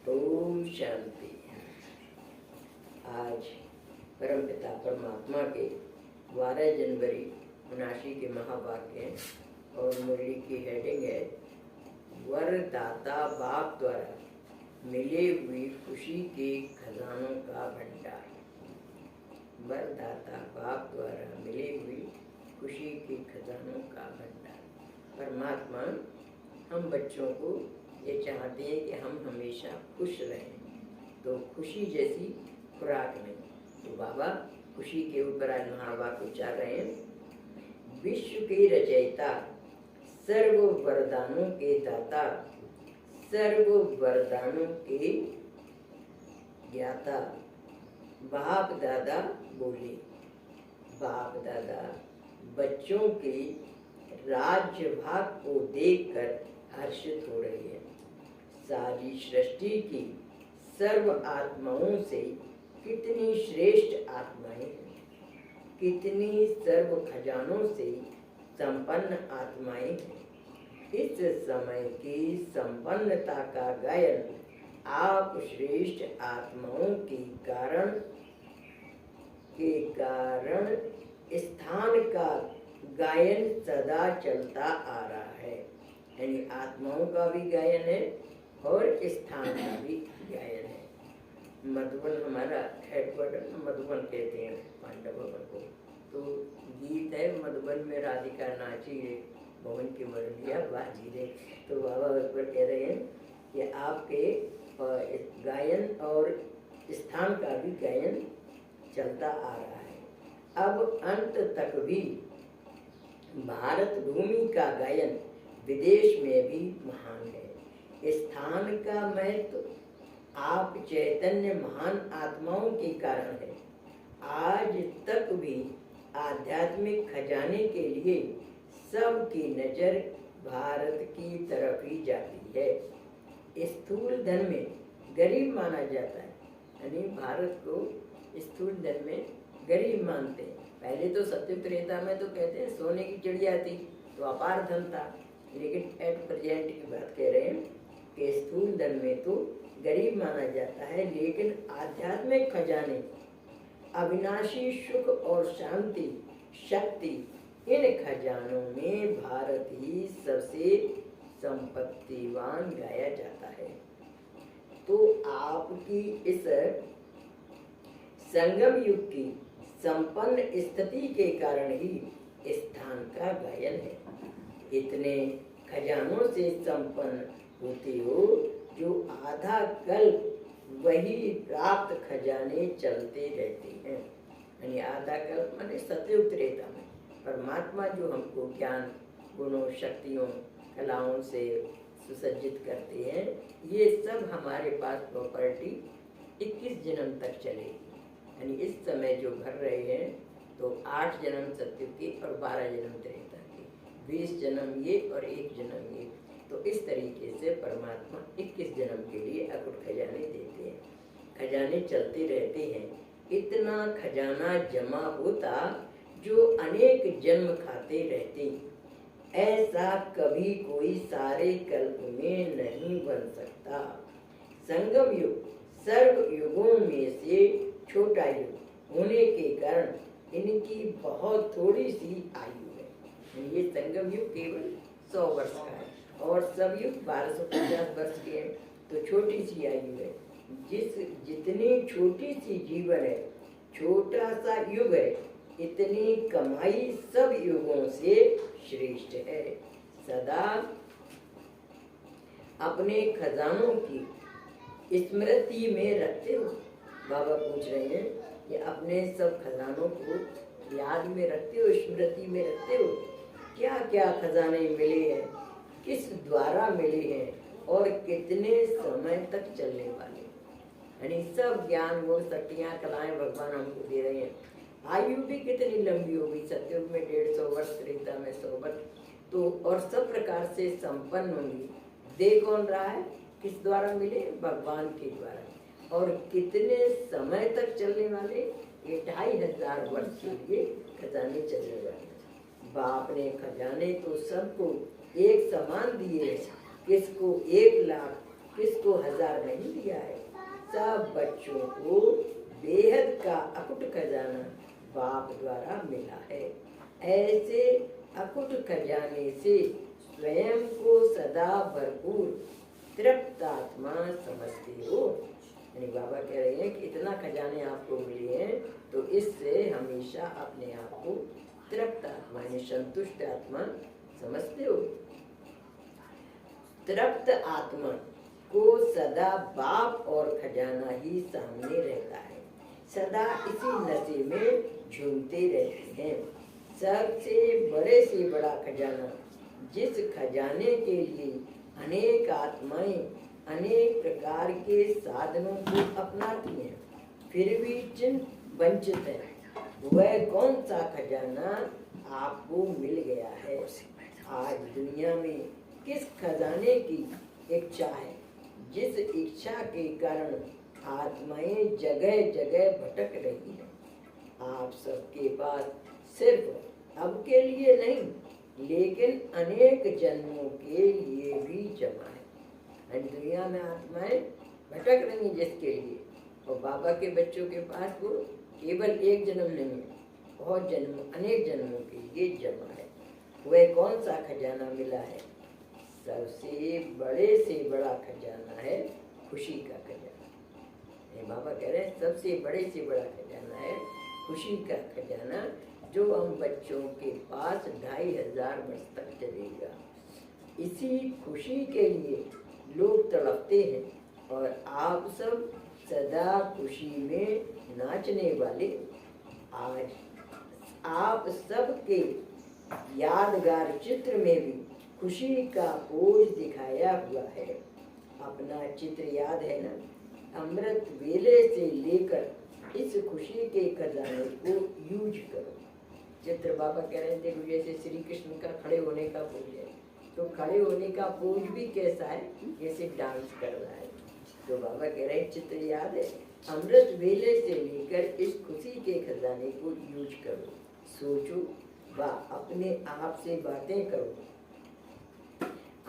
ओम शांति। आज परमपिता परमात्मा के 12 जनवरी 79 के महावाक्य हैं और मुरली की हेडिंग है वरदाता बाप द्वारा मिले हुई खुशी के खजानों का भंडार। वरदाता बाप द्वारा मिले हुई खुशी के खजानों का भंडार। परमात्मा हम बच्चों को ये चाहते हैं कि हम हमेशा खुश रहें, तो खुशी जैसी खुराक नहीं। तो बाबा खुशी के ऊपर आज महावाक्य उच्चार रहे हैं। विश्व के रचयिता, सर्व वरदानों के दाता, सर्व वरदानों के ज्ञाता बाप दादा बोले। बाप दादा बच्चों के राज्य भाग को देखकर हर्षित हो रही है। सारी सृष्टि की सर्व आत्माओं से कितनी श्रेष्ठ आत्माएं हैं, कितनी सर्व खजानों से संपन्न आत्माएं हैं। इस समय की संपन्नता का गायन आप श्रेष्ठ आत्माओं के कारण स्थान का गायन सदा चलता आ रहा है। यानी आत्माओं का भी गायन है और स्थान का भी गायन है। मधुबन हमारा हेडक्वार्टर मधुबन कहते हैं पांडव भवन को। तो गीत है मधुबन में राधिका नाची रे मोहन की मुरलिया बाजी रे। तो बाबा उस पर कह रहे हैं कि आपके गायन और स्थान का भी गायन चलता आ रहा है। अब अंत तक भी भारत भूमि का गायन विदेश में भी महान है। स्थान का महत्व आप चैतन्य महान आत्माओं के कारण है। आज तक भी आध्यात्मिक खजाने के लिए सबकी नजर भारत की तरफ ही जाती है। स्थूल धन में गरीब माना जाता है, यानी भारत को स्थूल धन में गरीब मानते हैं। पहले तो सत्य त्रेता में तो कहते हैं सोने की चिड़िया थी तो अपार धन था, लेकिन एट प्रेजेंट की बात कह रहे हैं कि स्थूल धन में तो गरीब माना जाता है, लेकिन आध्यात्मिक खजाने अविनाशी सुख और शांति शक्ति, इन खजानों में भारत ही सबसे संपत्तिवान गाया जाता है। तो आपकी इस संगम युग की संपन्न स्थिति के कारण ही स्थान का गायन है। इतने खजानों से संपन्न होते हो जो आधा कल्प वही प्राप्त खजाने चलते रहते हैं। यानी आधा कल्प माने सतयुग त्रेता में परमात्मा जो हमको ज्ञान गुणों शक्तियों कलाओं से सुसज्जित करते हैं, ये सब हमारे पास प्रॉपर्टी 21 जन्म तक चलेगी। यानी इस समय जो भर रहे हैं तो 8 जन्म सतयुग के और 12 जन्म त्रेता के, 20 जन्म ये और 1 जन्म ये। तो इस तरीके से परमात्मा 21 जन्म के लिए अकुट खजाने देते हैं। खजाने चलते रहते हैं। इतना खजाना जमा होता जो अनेक जन्म खाते रहते। ऐसा कभी कोई सारे कल्प में नहीं बन सकता। संगम युग सर्व युगों में से छोटा युग होने के कारण इनकी बहुत थोड़ी सी आयु है। ये संगम युग केवल 100 वर्ष का है और सब युग 1250 वर्ष के हैं, तो छोटी सी आयु है। जितनी छोटी सी जीवन है, छोटा सा युग है, इतनी कमाई सब युगों से श्रेष्ठ है। सदा अपने खजानों की स्मृति में रखते हो। बाबा पूछ रहे हैं कि अपने सब खजानों को याद में रखते हो, स्मृति में रखते हो। क्या क्या खजाने मिले हैं, किस द्वारा मिले हैं और कितने समय तक चलने वाले। यानी सब ज्ञान गुण शक्तियाँ कलाएं भगवान हमको दे रहे हैं। आयु भी कितनी लंबी होगी, सतयुग में 150 वर्ष, त्रेता में 100 वर्ष, तो और सब प्रकार से संपन्न होंगी। दे कौन रहा है, किस द्वारा मिले, भगवान के द्वारा। और कितने समय तक चलने वाले, ये 2500 वर्ष के लिए खजाने चलने वाले। बाप ने खजाने तो सबको एक समान दिए, किसको 1 लाख किसको 1000 नहीं दिया है। सब बच्चों को बेहद का अकुट खजाना बाप द्वारा मिला है। ऐसे अकुट खजाने से स्वयं को सदा भरपूर तृप्त आत्मा समझते हो। यानी बाबा कह रहे हैं कि इतना खजाने आपको मिले हैं तो इससे हमेशा अपने आप को तृप्त आत्मा यानी संतुष्ट आत्मा समझते हो। तृप्त आत्मा को सदा बाप और खजाना ही सामने रहता है, सदा इसी नशे में झूमते रहते हैं। सबसे बड़े से बड़ा खजाना, जिस खजाने के लिए अनेक आत्माएं अनेक प्रकार के साधनों को अपनाती हैं फिर भी जिन वंचित है, वह कौन सा खजाना आपको मिल गया है। आज दुनिया में किस खजाने की इच्छा है, जिस इच्छा के कारण आत्माएं जगह जगह भटक रही है। आप सबके पास सिर्फ अब के लिए नहीं लेकिन अनेक जन्मों के लिए भी जमा है। दुनिया में आत्माएं भटक रही जिसके लिए, और बाबा के बच्चों के पास वो केवल एक जन्म नहीं है, बहुत जन्म अनेक जन्मों के लिए जमा है। वह कौन सा खजाना मिला है? सबसे बड़े से बड़ा खजाना है खुशी का खजाना। बाबा कह रहे हैं सबसे बड़े से बड़ा खजाना है खुशी का खजाना, जो हम बच्चों के पास 2500 वर्ष तक चलेगा। इसी खुशी के लिए लोग तड़पते हैं और आप सब सदा खुशी में नाचने वाले। आज आप सबके यादगार चित्र में भी खुशी का पोज दिखाया हुआ है। अपना चित्र याद है ना? अमृत वेले से लेकर इस खुशी के खजाने को यूज करो। चित्र बाबा कह रहे थे जैसे श्री कृष्ण का खड़े होने का पोज है, तो खड़े होने का पोज भी कैसा है? जैसे डांस कर रहा है। तो बाबा कह रहे हैं चित्र याद है, अमृत वेले से लेकर इस खुशी के खजाने को यूज करो। सोचो व अपने आप से बातें करो।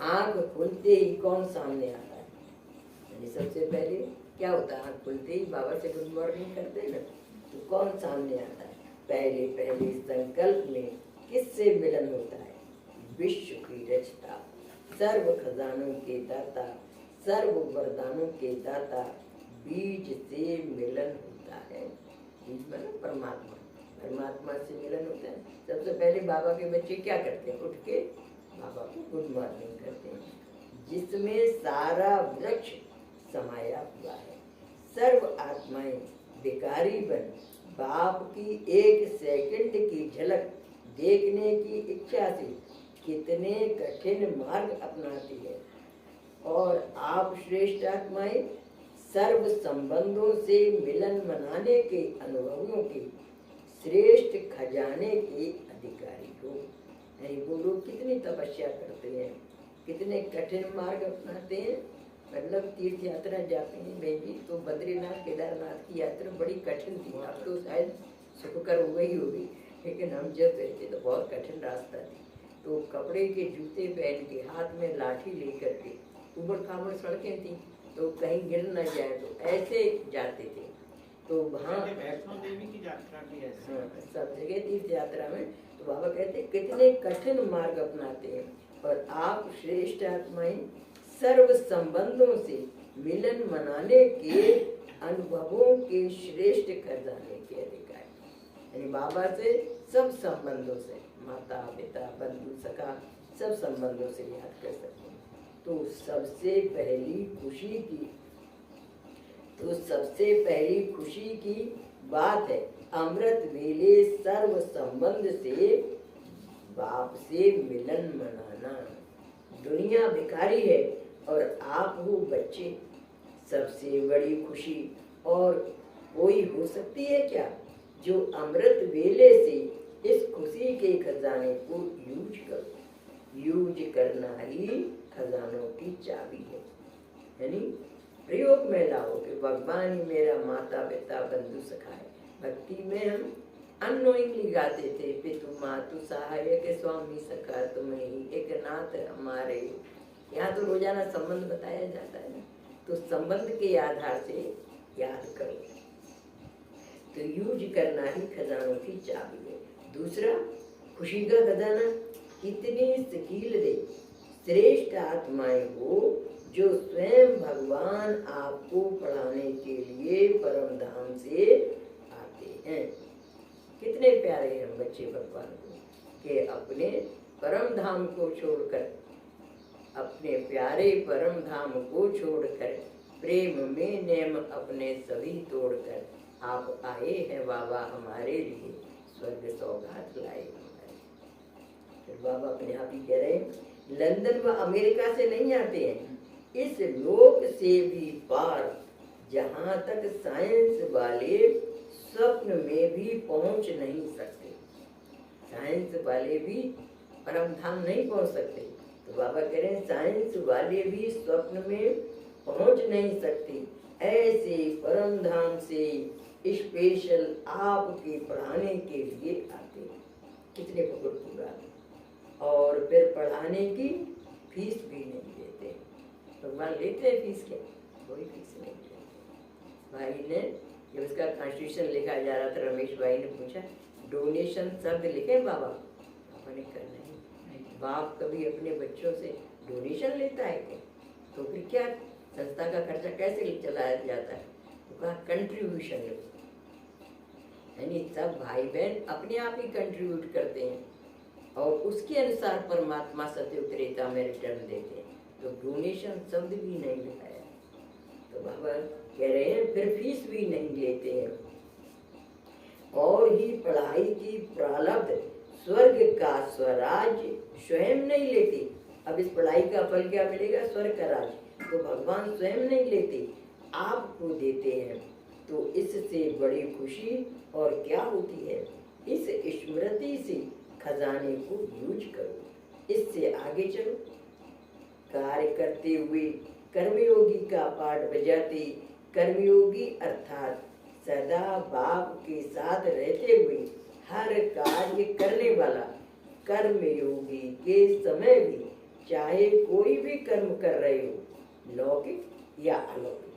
आंख खुलते ही कौन सामने आता है? यानी सबसे पहले क्या होता है? आंख खुलते ही बाबा से गुड मॉर्निंग करते हैं ना, तो कौन सामने आता है? पहले पहले संकल्प में किससे मिलन होता है? विश्व की रचता, सर्व खजानों के दाता, सर्व वरदानों के दाता बीज से मिलन होता है। बीज मतलब परमात्मा, परमात्मा से मिलन होता है। सबसे पहले बाबा के बच्चे क्या करते हैं? उठ के बाबा को गुड मॉर्निंग करते हैं, जिसमें सारा वृक्ष समाया हुआ है। सर्व आत्माएं भिखारी बन बाप की एक सेकंड की झलक देखने की इच्छा से कितने कठिन मार्ग अपनाती है, और आप श्रेष्ठ आत्माएं सर्व संबंधों से मिलन मनाने के अनुभवों के श्रेष्ठ खजाने के अधिकारी हो। वो लोग कितनी तपस्या करते हैं, कितने कठिन मार्ग अपनाते हैं। मतलब तीर्थ यात्रा जाते हैं मैं भी, तो बद्रीनाथ केदारनाथ की यात्रा बड़ी कठिन थी। अब तो शायद सुखकर हो गई होगी, लेकिन हम जब गए थे तो बहुत कठिन रास्ता थी। तो कपड़े के जूते पहन के, हाथ में लाठी लेकर के, उबड़ खाबड़ सड़कें थी, तो कहीं गिर न जाए तो ऐसे जाते थे। तो वहाँ वैष्णो देवी की यात्रा भी ऐसे सब जगह तीर्थ यात्रा में, तो बाबा कहते कितने कठिन मार्ग अपनाते हैं, और आप श्रेष्ठ आत्माएं सर्व संबंधों से मिलन मनाने के अनुभवों के श्रेष्ठ खजाने के अधिकारी। यानी बाबा से सब संबंधों से, माता पिता बंधु सखा, सब संबंधों से याद कर सकते हैं। तो सबसे पहली खुशी की बात है अमृत वेले सर्व संबंध से बाप से मिलन मनाना। दुनिया भिखारी है और आप हो बच्चे। सबसे बड़ी खुशी और कोई हो सकती है क्या, जो अमृत वेले से इस खुशी के खजाने को यूज करो। यूज करना ही खजानों की चाबी है। यानी प्रयोग में लाओ कि भगवान ही मेरा माता पिता बंधु सखा है। भक्ति में हम अननोइंगली गाते थे, पितु मातु सहायक स्वामी सखा तुम्हें एक नाथ हमारे। यहाँ तो रोजाना संबंध बताया जाता है ना, तो संबंध के आधार से याद करो। तो यूज करना ही खजानों की चाबी है। दूसरा, खुशी का खजाना इतनी शकील दे श्रेष्ठ आत्माएं हो जो स्वयं भगवान आपको पढ़ाने के लिए परम धाम से आते हैं। कितने प्यारे हैं बच्चे भगवान को कि अपने परम धाम को छोड़कर, अपने प्यारे परम धाम को छोड़कर, प्रेम में नेम अपने सभी तोड़कर आप आए हैं बाबा हमारे लिए, स्वर्ग सौगात लाए हमारे। फिर बाबा अपने आप ही कह रहे हैं, लंदन व अमेरिका से नहीं आते हैं, इस लोक से भी पार, जहाँ तक साइंस वाले स्वप्न में भी पहुंच नहीं सकते। साइंस वाले भी परम धाम नहीं पहुंच सकते। तो बाबा कह रहे हैं, साइंस वाले भी स्वप्न में पहुंच नहीं सकते, ऐसे परम धाम से स्पेशल आपके पढ़ाने के लिए आते। कितने पूरा, और फिर पढ़ाने की फीस भी नहीं लेते। भगवान लेते हैं फीस? क्या कोई फीस नहीं लेते। भाई ने जब उसका कॉन्स्टिट्यूशन लिखा जा रहा था, रमेश भाई ने पूछा डोनेशन शब्द लिखे बाबा? पापा ने कहा नहीं। बाप कभी अपने बच्चों से डोनेशन लेता है क्या? तो फिर क्या संस्था का खर्चा कैसे चलाया जाता है? तो कहा कंट्रीब्यूशन, यानी सब भाई बहन अपने आप ही कंट्रीब्यूट करते हैं और उसके अनुसार परमात्मा सत्य त्रेता में रिटर्न देते हैं। तो डोनेशन शब्द भी नहीं लिखाया। तो बाबा कह रहे हैं फिर फीस भी नहीं लेते हैं, और ही पढ़ाई की प्रारब्ध स्वर्ग का स्वराज स्वयं नहीं लेते। अब इस पढ़ाई का फल क्या मिलेगा? स्वर्ग का राज। तो भगवान स्वयं नहीं लेते, आपको देते हैं। तो इससे बड़ी खुशी और क्या होती है? इस स्मृति से खजाने को यूज करो, इससे आगे चलो। कार्य करते हुए कर्मयोगी का पाठ बजाते, कर्मयोगी अर्थात सदा बाप के साथ रहते हुए हर कार्य करने वाला कर्मयोगी के समय भी चाहे कोई भी कर्म कर रहे हो, लौकिक या अलौकिक,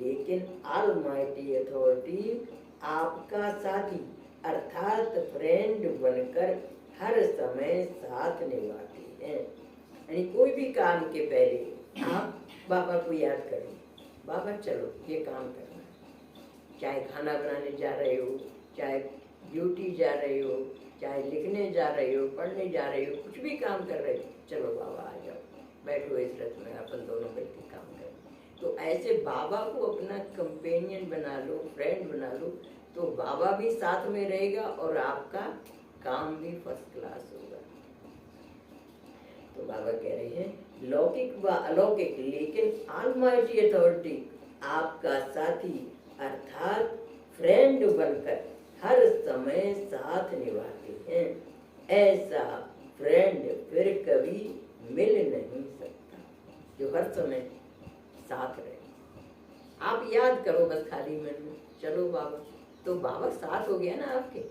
लेकिन ऑलमाइटी अथॉरिटी आपका साथी अर्थात फ्रेंड बनकर हर समय साथ निभाती है। यानी कोई भी काम के पहले आप बाबा को याद करो, बाबा चलो ये काम करना है। चाहे खाना बनाने जा रहे हो, चाहे ड्यूटी जा रहे हो, चाहे लिखने जा रहे हो, पढ़ने जा रहे हो, कुछ भी काम कर रहे हो, चलो बाबा आ जाओ, बैठो इस रथ में, अपन दोनों बैठ काम करें। तो ऐसे बाबा को अपना कंपेनियन बना लो, फ्रेंड बना लो, तो बाबा भी साथ में रहेगा और आपका काम भी फर्स्ट क्लास होगा। तो बाबा कह रहे हैं लौकिक व अलौकिक, लेकिन ऑलमाइटी अथॉरिटी आपका साथी अर्थात फ्रेंड बनकर हर समय साथ निभाते हैं। ऐसा फ्रेंड फिर कभी मिल नहीं सकता जो हर समय साथ रहे। आप याद करो बस खाली मन में, चलो बाबा, तो बाबा साथ हो गया ना। आपके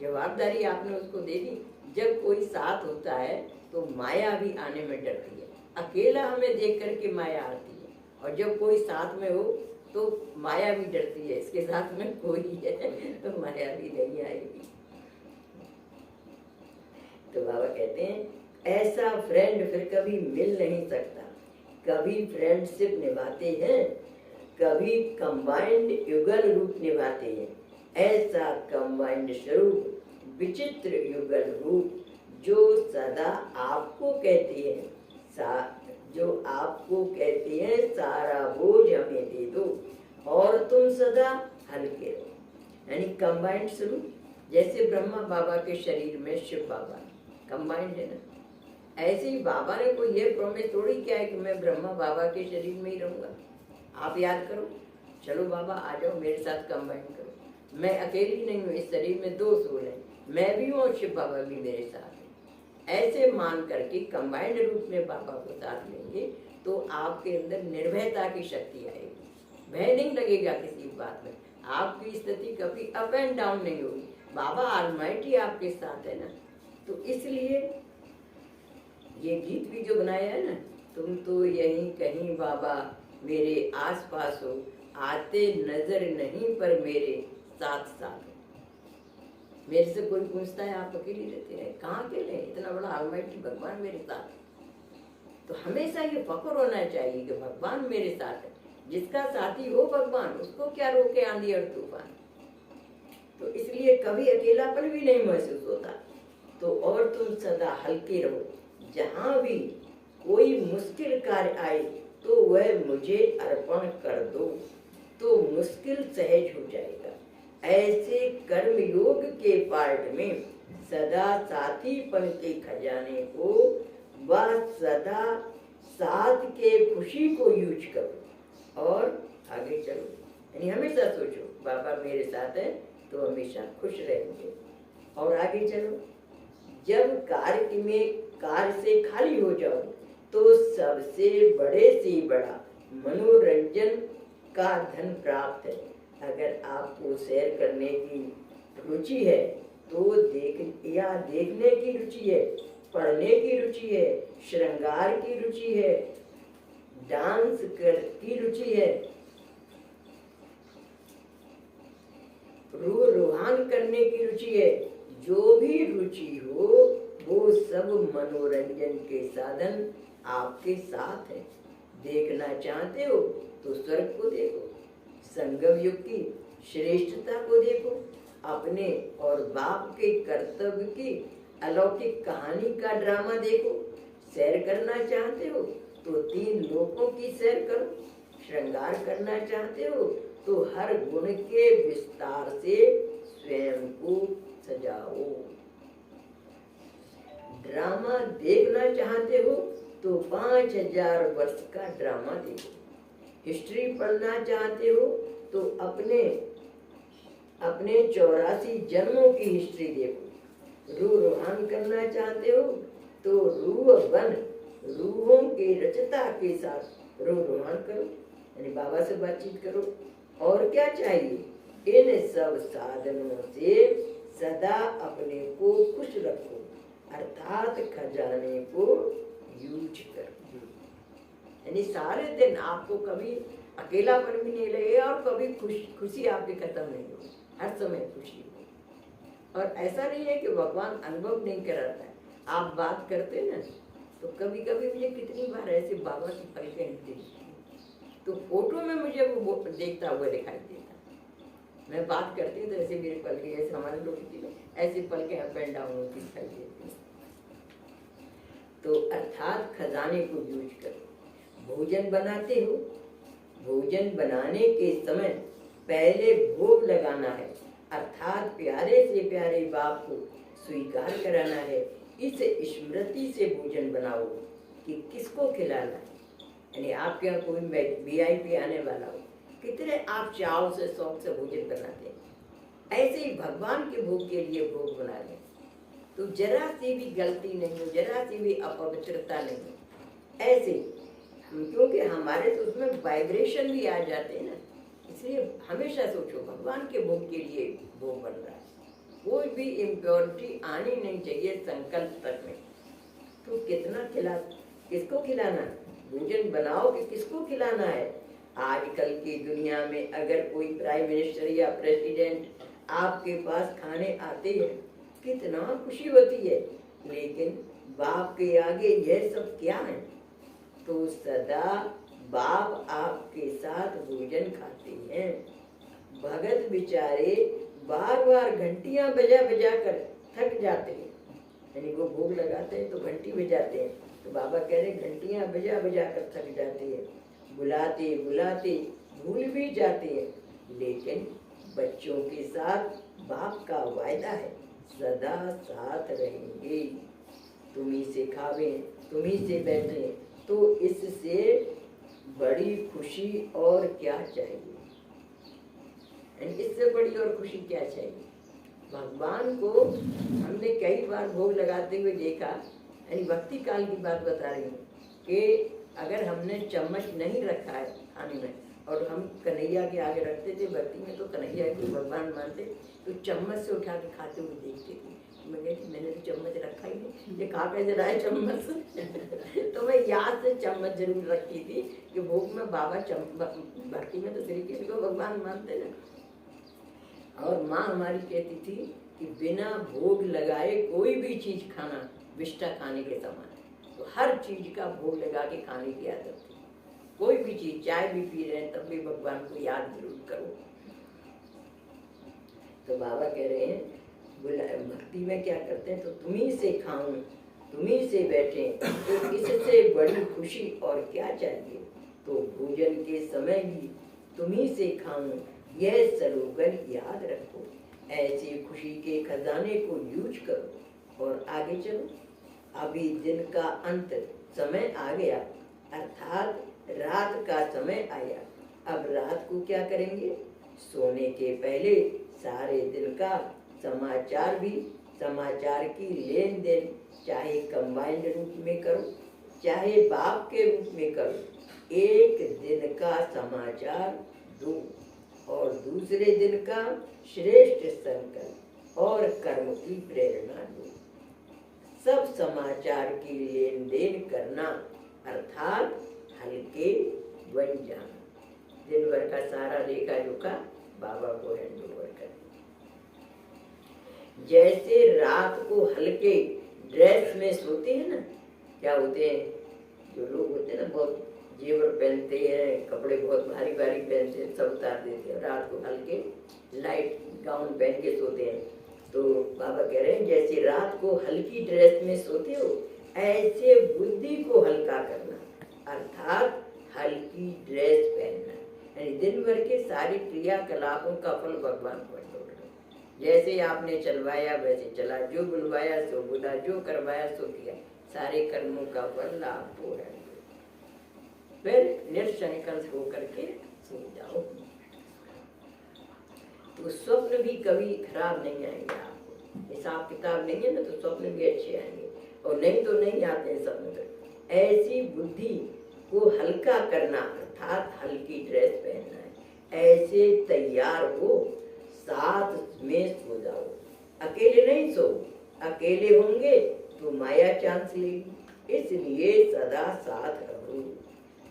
जवाबदारी आपने उसको दे दी। जब कोई साथ होता है तो माया भी आने में डरती है। अकेला हमें देख करके माया आती है, और जब कोई साथ में हो तो माया भी डरती है, इसके साथ में कोई है तो माया भी नहीं आएगी। तो बाबा कहते हैं ऐसा फ्रेंड फिर कभी मिल नहीं सकता। कभी फ्रेंडशिप निभाते हैं, कभी कंबाइंड युगल रूप निभाते हैं। ऐसा कंबाइंड स्वरूप विचित्र युगल रूप जो सदा आपको कहते हैं, जो आपको कहते हैं सारा बोझ हमें दे दो और तुम सदा हल्के रहो। यानी कंबाइंड स्वरूप, जैसे ब्रह्मा बाबा के शरीर में शिव बाबा कंबाइंड है ना, ऐसे ही बाबा ने कोई ये प्रॉमिस थोड़ी किया है कि मैं ब्रह्मा बाबा के शरीर में ही रहूंगा। आप याद करो, चलो बाबा आ जाओ मेरे साथ कंबाइन करो, मैं अकेली नहीं हूँ, इस शरीर में दो सोल है, मैं भी हूँ और शिव बाबा भी मेरे साथ है। ऐसे मान करके कंबाइंड रूप में बाबा को साथ लेंगे तो आपके अंदर निर्भयता की शक्ति आएगी, भय नहीं लगेगा किसी बात में, आपकी स्थिति कभी अप एंड डाउन नहीं होगी। बाबा ऑलमाइटी आपके साथ है ना। तो इसलिए ये गीत भी जो बनाया है ना, तुम तो यहीं कहीं बाबा मेरे आस पास हो, आते नजर नहीं पर मेरे साथ साथ हो। मेरे से कोई पूछता है आप अकेले रहते हैं, कहाँ अकेले हैं? इतना बड़ा ऑलमाइटी भगवान मेरे साथ है। तो हमेशा ये फक्र होना चाहिए कि भगवान मेरे साथ है। जिसका साथी हो भगवान, उसको क्या रोके आंधी और तूफान। तो इसलिए कभी अकेलापन भी नहीं महसूस होता। तो और तुम सदा हल्के रहो, जहाँ भी कोई मुश्किल कार्य आए तो वह मुझे अर्पण कर दो, तो मुश्किल सहज हो जाएगा। ऐसे कर्म योग के पार्ट में सदा साथीपन के खजाने को व सदा साथ के खुशी को यूज करो और आगे चलो। यानी हमेशा सोचो बाबा मेरे साथ है तो हमेशा खुश रहेंगे और आगे चलो। जब कार्य से खाली हो जाओ तो सबसे बड़े से बड़ा मनोरंजन का धन प्राप्त है। अगर आपको सैर करने की रुचि है तो देखने की रुचि है, पढ़ने की रुचि है, श्रृंगार की रुचि है, डांस की रुचि है, रूह रुहान करने की रुचि है, जो भी रुचि हो वो सब मनोरंजन के साधन आपके साथ है। देखना चाहते हो तो स्वर्ग को देखो, संगम युग की श्रेष्ठता को देखो, अपने और बाप के कर्तव्य की अलौकिक कहानी का ड्रामा देखो। सैर करना चाहते हो तो 3 लोकों की सैर करो, श्रृंगार करना चाहते हो तो हर गुण के विस्तार से स्वयं को सजाओ। ड्रामा देखना चाहते हो तो 5000 वर्ष का ड्रामा देखो। हिस्ट्री पढ़ना चाहते हो तो अपने 84 जन्मों की हिस्ट्री देखो। रूह रुहान करना चाहते हो तो रूहों के रचता के साथ रूह रुहान करो, यानी बाबा से बातचीत करो। और क्या चाहिए? इन सब साधनों से सदा अपने को खुश रखो, अर्थात खजाने को यूज करो। यानी सारे दिन आपको कभी अकेलापन भी नहीं लगेगा और कभी खुशी आपकी खत्म नहीं होगी, हर समय खुशी हो। और ऐसा नहीं है कि भगवान अनुभव नहीं कराता है। आप बात करते ना तो कभी कभी मुझे कितनी बार ऐसे बाबा की पलकें हिलती तो फोटो में मुझे वो देखता हुआ दिखाई देता। मैं बात करती हूँ तो ऐसे मेरे पलके, ऐसे हमारे लोग की ऐसे पलके अप एंड डाउन होती दिखाई देती। तो अर्थात खजाने को यूज करो। भोजन बनाते हो, भोजन बनाने के समय पहले भोग लगाना है, अर्थात प्यारे से प्यारे बाप को स्वीकार कराना है। इस स्मृति से भोजन बनाओ कि किसको खिलाना है। यानी आपके यहाँ कोई VIP आने वाला हो, कितने आप चाव से शौक से भोजन बनाते हैं। ऐसे ही भगवान के भोग के लिए भोग बना लें तो जरा सी भी गलती नहीं हो, जरा सी भी अपवित्रता नहीं हो। ऐसे क्योंकि हमारे तो उसमें वाइब्रेशन भी आ जाते हैं ना, इसलिए हमेशा सोचो भगवान के भोग के लिए भोग बन रहा है, कोई भी इम्प्योरिटी आनी नहीं चाहिए संकल्प तक में। तो किसको खिलाना, भोजन बनाओ कि किसको खिलाना है। आजकल की दुनिया में अगर कोई प्राइम मिनिस्टर या प्रेसिडेंट आपके पास खाने आते हैं कितना खुशी होती है, लेकिन बाप के आगे यह सब क्या है। तो सदा बाप आपके साथ भोजन खाते हैं। भगत बेचारे बार बार घंटियां बजा बजा कर थक जाते हैं, यानी वो भोग लगाते हैं तो घंटी बजाते हैं, तो बाबा कह रहे घंटियां बजा बजा कर थक जाते हैं, बुलाते बुलाते भूल भी जाते हैं, लेकिन बच्चों के साथ बाप का वायदा है सदा साथ रहेंगे। तुम्ही से खावे, तुम्ही से बैठे, तो इससे बड़ी खुशी और क्या चाहिए। इससे बड़ी और खुशी क्या चाहिए। भगवान को हमने कई बार भोग लगाते हुए देखा, यानी भक्ति काल की बात बता रही हूँ कि अगर हमने चम्मच नहीं रखा है खाने में और हम कन्हैया के आगे रखते थे, भक्ति में तो कन्हैया को भगवान मानते, तो चम्मच से उठा के खाते हुए देखते थे। मैं कहती मैंने तो चम्मच रखा ही नहीं, ये खा कैसे रहा है चम्मच। तो मैं याद से चम्मच जरूर रखी थी कि भोग में बाबा भक्ति में तो श्री कृष्ण को भगवान मानते ना। और माँ हमारी कहती थी कि बिना भोग लगाए कोई भी चीज खाना विष्ठा खाने के समान है। तो हर चीज का भोग लगा के खाने की आदत थी। कोई भी चीज, चाय भी पी रहे हैं तब भी भगवान को याद जरूर करो। तो बाबा कह रहे हैं भक्ति में क्या करते हैं, तो तुम्ही से खाऊं तुम्ही से बैठे तो इससे बड़ी खुशी और क्या चाहिए। तो भोजन के समय भी तुम्ही से खाऊं यह सलोगन याद रखो। ऐसी खुशी के खजाने को यूज करो और आगे चलो। अभी दिन का अंत समय आ गया, अर्थात रात का समय आया। अब रात को क्या करेंगे, सोने के पहले सारे दिन का समाचार की लेन देन, चाहे कंबाइंड रूप में करो चाहे बाप के रूप में करो, एक दिन का समाचार दो और दूसरे दिन का श्रेष्ठ संकल्प और कर्म की प्रेरणा दो। सब समाचार की लेन देन करना अर्थात हल्के बन जाना। दिन भर का सारा लेखा जोखा बाबा को हैंड ओवर कर। जैसे रात को हल्के ड्रेस में सोते हैं ना, क्या होते हैं जो लोग होते हैं ना, बहुत जेवर पहनते हैं, कपड़े बहुत भारी भारी पहनते हैं, सब उतार देते हैं, रात को हल्के लाइट गाउन पहन के सोते हैं। तो बाबा कह रहे हैं जैसे रात को हल्की ड्रेस में सोते हो, ऐसे बुद्धि को हल्का करना अर्थात हल्की ड्रेस पहनना। यानी दिन भर के सारे क्रियाकलापों का फल भगवान को दो। जैसे आपने चलवाया वैसे चला, जो बुलवाया सो बुला, जो करवाया सो किया, सारे कर्मों का फल आपको है। फिर निसंकल्प होकर के सो जाओ। तो स्वप्न भी कभी खराब नहीं आएंगे आपको। हिसाब किताब नहीं है ना तो स्वप्न भी अच्छे आएंगे, और नहीं तो नहीं आते हैं स्वप्न। तो ऐसी बुद्धि को हल्का करना अर्थात हल्की ड्रेस पहनना है। ऐसे तैयार हो, साथ में सो जाओ। अकेले नहीं सो, अकेले होंगे तो माया चांस लेगी, इसलिए सदा साथ रहो।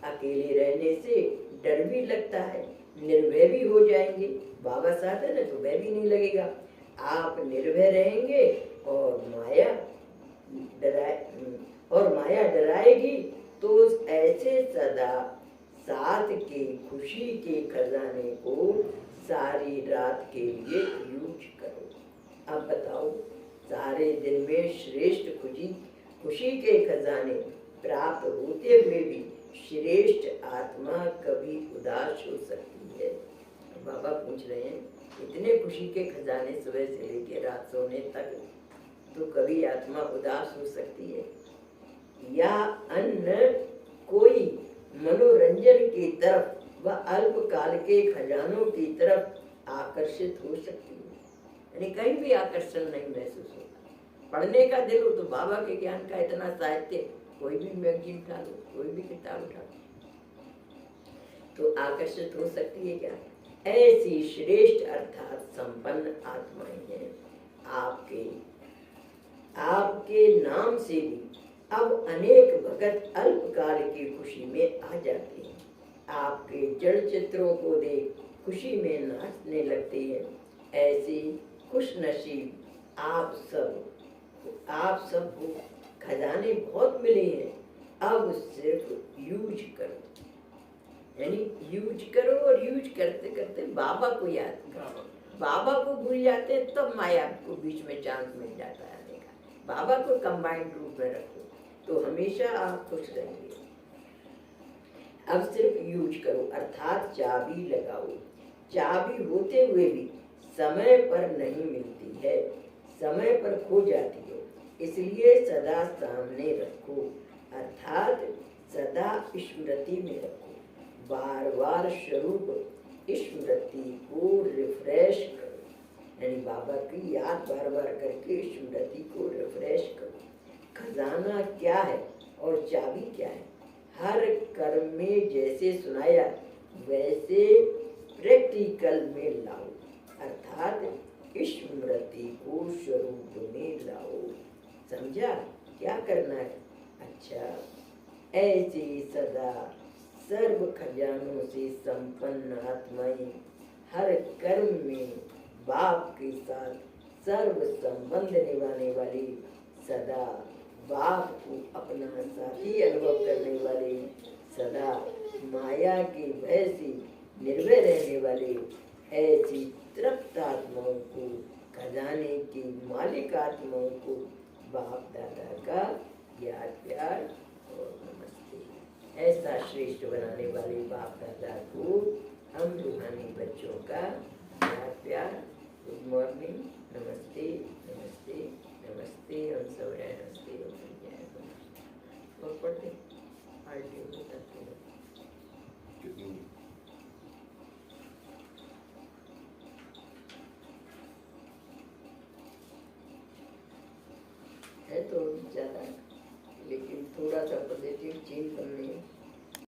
अकेले रहने से डर भी लगता है, निर्भय भी हो जाएंगे। बाबा साथ है ना तो भय भी नहीं लगेगा। आप निर्भय रहेंगे और माया डराएगी तो ऐसे सदा साथ के खुशी के खजाने को सारी रात के लिए यूज करो। अब बताओ, सारे दिन में श्रेष्ठ खुशी के खजाने प्राप्त होते हुए भी श्रेष्ठ आत्मा कभी उदास हो सकती है। बाबा पूछ रहे हैं इतने खुशी के खजाने सुबह से लेकर रात सोने तक, तो कभी आत्मा उदास हो सकती है या अन्य कोई मनोरंजन की तरफ व अल्पकाल के खजानों की तरफ आकर्षित हो सकती है। यानी कहीं भी आकर्षण नहीं महसूस होता। पढ़ने का दिल हो तो बाबा के ज्ञान का इतना साहित्य, कोई भी मैगजीन उठा लो, कोई भी किताब उठा लो, तो आकर्षित हो सकती है क्या। ऐसी श्रेष्ठ अर्थात संपन्न आत्माएं हैं। आपके नाम से भी अब अनेक भगत अल्पकाल की खुशी में आ जाते हैं। आपके जड़ चित्रों को देख खुशी में नाचने लगते हैं। ऐसे खुश नसीब आप सबको खजाने बहुत मिले हैं, अब सिर्फ यूज करो। यानी यूज करो, और यूज करते करते बाबा को याद करो। बाबा को भूल जाते हैं तब माया को बीच में चांस मिल जाता है आने का। बाबा को कंबाइंड रूप में रखो तो हमेशा आप खुश रहेंगे। अब सिर्फ यूज करो अर्थात चाबी लगाओ। चाबी होते हुए भी समय पर नहीं मिलती है, समय पर खो जाती है, इसलिए सदा सामने रखो अर्थात सदा स्मृति में रखो। बार बार स्वरूप स्मृति को रिफ्रेश करो। यानी बाबा की याद बार बार करके स्मृति को रिफ्रेश करो। खजाना क्या है और चाबी क्या है, हर कर्म में जैसे सुनाया वैसे प्रैक्टिकल में लाओ अर्थात स्मृति को स्वरूप में लाओ। समझा क्या करना है। अच्छा, ऐसी सदा सर्व खजानों से संपन्न आत्माएं हर कर्म में बाप के साथ सर्व संबंध निभाने वाली, सदा बाप को अपना साथी अनुभव करने वाले, सदा माया के भय से निर्भय रहने वाले, ऐसी तृप्त आत्माओं को, खजाने की मालिक आत्माओं को बाप दादा का याद प्यार और नमस्ते। ऐसा श्रेष्ठ बनाने वाले बाप दादा को हम रूहानी बच्चों का याद प्यार, गुड मॉर्निंग, नमस्ते नमस्ते नमस्ते। हम सब है नमस्ते और पढ़ते आरती बताते हैं। है तो ज़्यादा, लेकिन थोड़ा सा पॉजिटिव चेंज